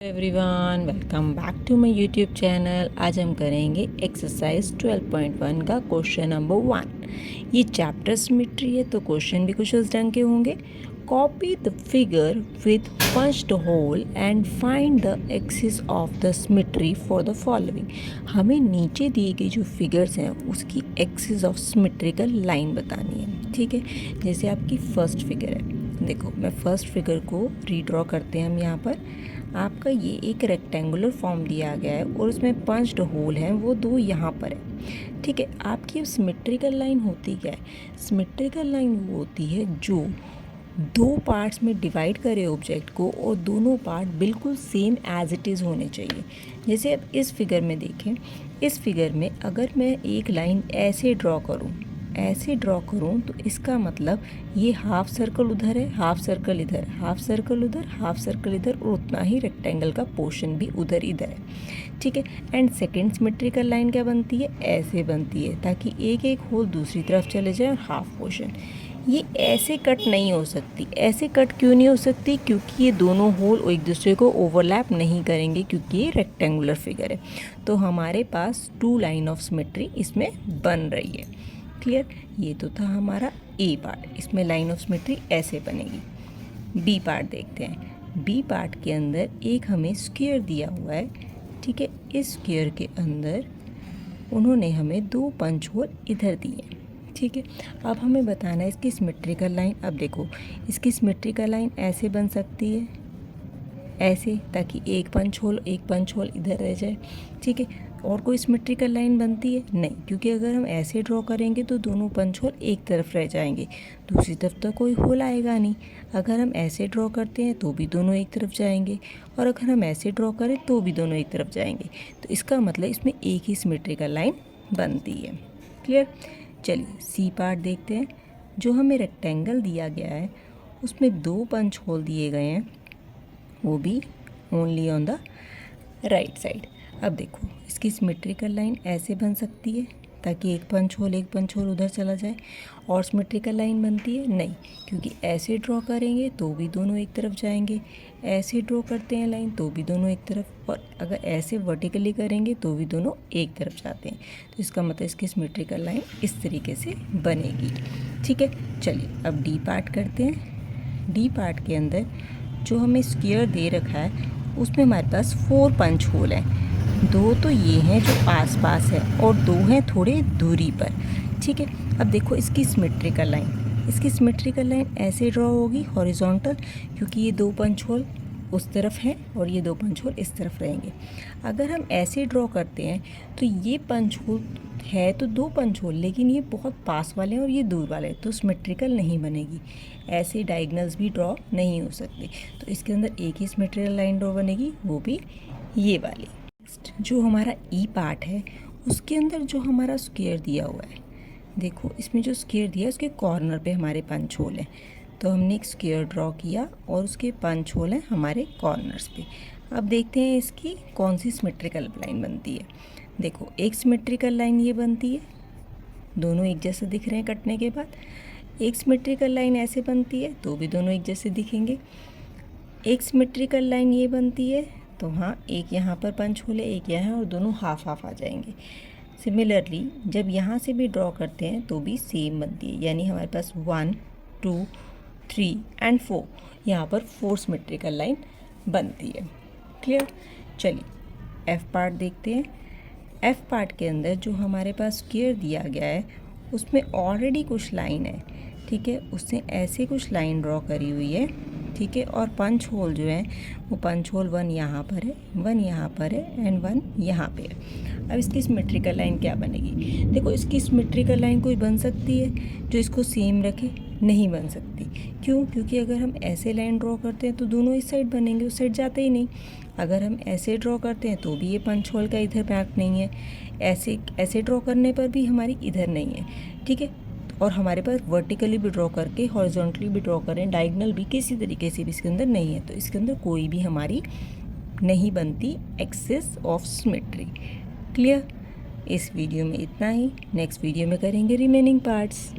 Everyone, welcome back to my YouTube channel. आज हम करेंगे एक्सरसाइज 12.1 का क्वेश्चन नंबर 1। ये चैप्टर सिमेट्री है तो क्वेश्चन भी कुछ इस ढंग के होंगे। Copy the figure with punched hole and find the axis of the symmetry for the following. हमें नीचे दिए गए जो फिगर्स हैं उसकी एक्सिस ऑफ सिमेट्रिकल लाइन बतानी है। ठीक है, जैसे आपकी फर्स्ट फिगर है, देखो मैं फर्स्ट फिगर को रीड्रॉ करते हैं हम यहाँ पर। आपका ये एक रेक्टेंगुलर फॉर्म दिया गया है और उसमें पंच्ड होल हैं, वो दो यहाँ पर है। ठीक है, आपकी सिमेट्रिकल लाइन होती क्या है? सिमेट्रिकल लाइन वो होती है जो दो पार्ट्स में डिवाइड करे ऑब्जेक्ट को और दोनों पार्ट बिल्कुल सेम एज इट इज़ होने चाहिए। जैसे अब इस फिगर में देखें, इस फिगर में अगर मैं एक लाइन ऐसे ड्रॉ करूं तो इसका मतलब ये हाफ सर्कल उधर है, हाफ सर्कल इधर, हाफ सर्कल उधर, हाफ सर्कल इधर और उतना ही रेक्टेंगल का पोर्शन भी उधर इधर है। ठीक है, एंड सेकेंड सिमेट्रिकल लाइन क्या बनती है? ऐसे बनती है ताकि एक एक होल दूसरी तरफ चले जाए और हाफ पोर्शन। ये ऐसे कट नहीं हो सकती। ऐसे कट क्यों नहीं हो सकती? क्योंकि ये दोनों होल एक दूसरे को ओवरलैप नहीं करेंगे, क्योंकि ये रेक्टेंगुलर फिगर है। तो हमारे पास टू लाइन ऑफ सिमेट्री इसमें बन रही है। क्लियर? ये तो था हमारा ए पार्ट, इसमें लाइन ऑफ सिमेट्री ऐसे बनेगी। बी पार्ट देखते हैं। बी पार्ट के अंदर एक हमें स्क्वायर दिया हुआ है। ठीक है, इस स्क्वायर के अंदर उन्होंने हमें दो पंच होल इधर दिए। ठीक है, अब हमें बताना है इसकी सिमेट्रिकल लाइन। अब देखो, इसकी सिमेट्रिकल लाइन ऐसे बन सकती है, ऐसे, ताकि एक पंच होल इधर रह जाए। ठीक है, और कोई सिमेट्रिकल लाइन बनती है? नहीं, क्योंकि अगर हम ऐसे ड्रॉ करेंगे तो दोनों पंच होल एक तरफ रह जाएंगे, दूसरी तरफ तो कोई होल आएगा नहीं। अगर हम ऐसे ड्रॉ करते हैं तो भी दोनों एक तरफ जाएंगे, और अगर हम ऐसे ड्रॉ करें तो भी दोनों एक तरफ जाएंगे। तो इसका मतलब इसमें एक ही सिमेट्रिकल लाइन बनती है। क्लियर? चलिए सी पार्ट देखते हैं। जो हमें रेक्टेंगल दिया गया है उसमें दो पंच होल दिए गए हैं, वो भी only on the right side. अब देखो, इसकी सिमेट्रिकल लाइन ऐसे बन सकती है ताकि एक पंच होल उधर चला जाए। और सिमेट्रिकल लाइन बनती है? नहीं, क्योंकि ऐसे ड्रॉ करेंगे तो भी दोनों एक तरफ जाएंगे, ऐसे ड्रॉ करते हैं लाइन तो भी दोनों एक तरफ, और अगर ऐसे वर्टिकली करेंगे तो भी दोनों एक तरफ जाते हैं। तो इसका मतलब इसकी सिमेट्रिकल लाइन इस तरीके से बनेगी। ठीक है, चलिए अब डी पार्ट करते हैं। डी पार्ट के अंदर जो हमें स्क्वायर दे रखा है उसमें हमारे पास 4 पंच होल हैं। दो तो ये हैं जो आसपास है और दो हैं थोड़े दूरी पर। ठीक है, अब देखो इसकी सिमेट्रिकल लाइन ऐसे ड्रॉ होगी हॉरिजॉन्टल, क्योंकि ये दो पंच होल उस तरफ हैं और ये दो पंच होल इस तरफ रहेंगे। अगर हम ऐसे ड्रॉ करते हैं तो ये पंच होल है तो दो पंच होल, लेकिन ये बहुत पास वाले हैं और ये दूर वाले हैं, तो सिमेट्रिकल नहीं बनेगी। ऐसे डायगोनल्स भी ड्रॉ नहीं हो सकते, तो इसके अंदर एक ही सिमेट्रिकल लाइन ड्रॉ बनेगी, वो भी ये वाली। जो हमारा ई पार्ट है उसके अंदर जो हमारा स्क्वायर दिया हुआ है, देखो इसमें जो स्क्वायर दिया है उसके कॉर्नर पे हमारे पंच होल हैं, तो हमने एक स्क्वायर ड्रॉ किया और उसके पंच होल हैं हमारे कॉर्नर्स पे। अब देखते हैं इसकी कौन सी सिमेट्रिकल लाइन बनती है। देखो, एक सिमेट्रिकल लाइन ये बनती है, दोनों एक जैसे दिख रहे हैं कटने के बाद। एक सिमेट्रिकल लाइन ऐसे बनती है तो भी दोनों एक जैसे दिखेंगे। एक सिमेट्रिकल लाइन ये बनती है तो हाँ, एक यहाँ पर पंच होल है, एक यहाँ, और दोनों हाफ हाफ आ जाएंगे। सिमिलरली जब यहाँ से भी ड्रॉ करते हैं तो भी सेम बनती है, यानी हमारे पास 1 2 3 एंड 4, यहाँ पर 4 सिमेट्रिकल लाइन बनती है। क्लियर? चलिए एफ पार्ट देखते हैं। एफ पार्ट के अंदर जो हमारे पास स्क्वायर दिया गया है उसमें ऑलरेडी कुछ लाइन है। ठीक है, उसने ऐसे कुछ लाइन ड्रॉ करी हुई है। ठीक है, और पंच होल जो है वो पंच होल 1 यहाँ पर है, 1 यहाँ पर है एंड 1 यहाँ पे है। अब इसकी सिमेट्रिकल लाइन क्या बनेगी? देखो, इसकी सिमेट्रिकल लाइन कोई बन सकती है जो इसको सेम रखे? नहीं बन सकती। क्यों? क्योंकि अगर हम ऐसे लाइन ड्रॉ करते हैं तो दोनों इस साइड बनेंगे, उस साइड जाते ही नहीं। अगर हम ऐसे ड्रॉ करते हैं तो भी ये पंच होल का इधर पैक नहीं है, ऐसे ड्रॉ करने पर भी हमारी इधर नहीं है। ठीक है, और हमारे पास वर्टिकली भी ड्रॉ करके हॉरिजॉन्टली भी ड्रॉ करें, डायगोनल भी किसी तरीके से भी इसके अंदर नहीं है, तो इसके अंदर कोई भी हमारी नहीं बनती एक्सिस ऑफ सिमेट्री। क्लियर? इस वीडियो में इतना ही, नेक्स्ट वीडियो में करेंगे रिमेनिंग पार्ट्स।